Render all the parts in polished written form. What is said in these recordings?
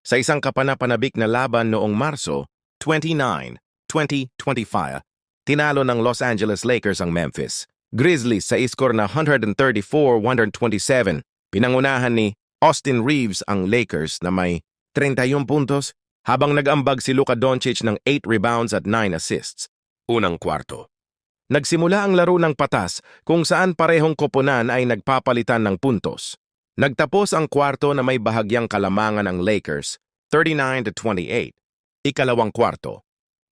Sa isang kapanapanabik na laban noong Marso 29, 2025, tinalo ng Los Angeles Lakers ang Memphis Grizzlies sa iskor na 134-127. Pinangunahan ni Austin Reeves ang Lakers na may 31 puntos habang nag-ambag si Luka Doncic ng 8 rebounds at 9 assists. Unang kwarto. Nagsimula ang laro ng patas kung saan parehong koponan ay nagpapalitan ng puntos. Nagtapos ang kwarto na may bahagyang kalamangan ang Lakers, 39-28. Ikalawang kwarto.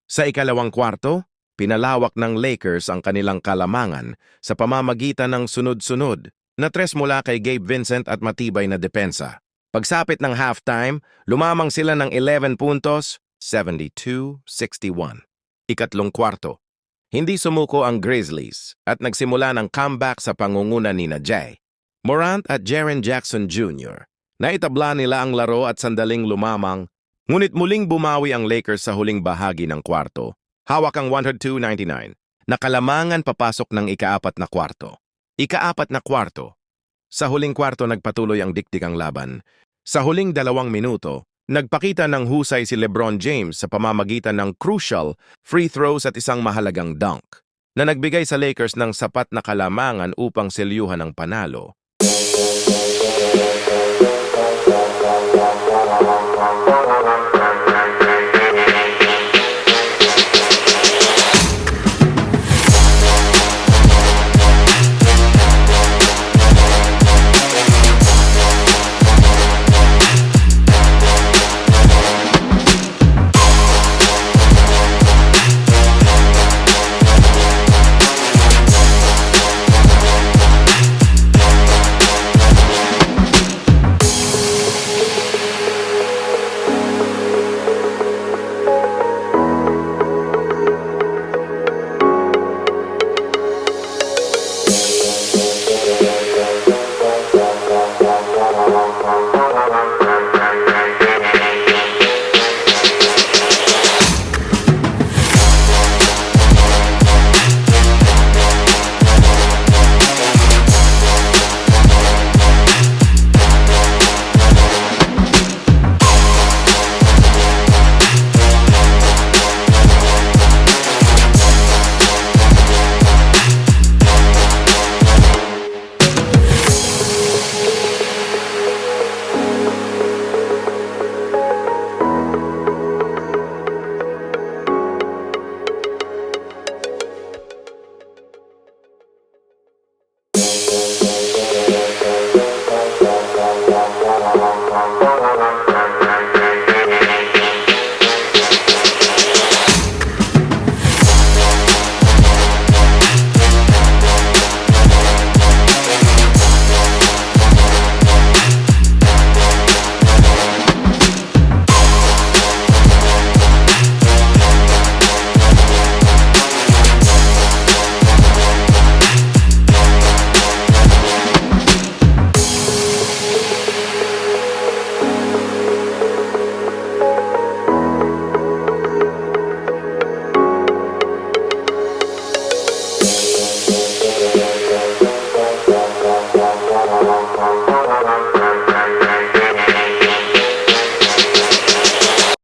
Sa ikalawang kwarto, pinalawak ng Lakers ang kanilang kalamangan sa pamamagitan ng sunod-sunod na tres mula kay Gabe Vincent at matibay na depensa. Pagsapit ng halftime, lumamang sila ng 11 puntos, 72-61. Ikatlong kwarto. Hindi sumuko ang Grizzlies at nagsimula ng comeback sa pangunguna ni Jay Morant at Jaren Jackson Jr. Naitabla nila ang laro at sandaling lumamang, ngunit muling bumawi ang Lakers sa huling bahagi ng kwarto. Hawak ang 102-99. Nakalamangan papasok ng ikaapat na kwarto. Ikaapat na kwarto. Sa huling kwarto nagpatuloy ang diktikang laban. Sa huling 2 minuto, nagpakita ng husay si LeBron James sa pamamagitan ng crucial free throws at isang mahalagang dunk na nagbigay sa Lakers ng sapat na kalamangan upang selyuhan ang panalo.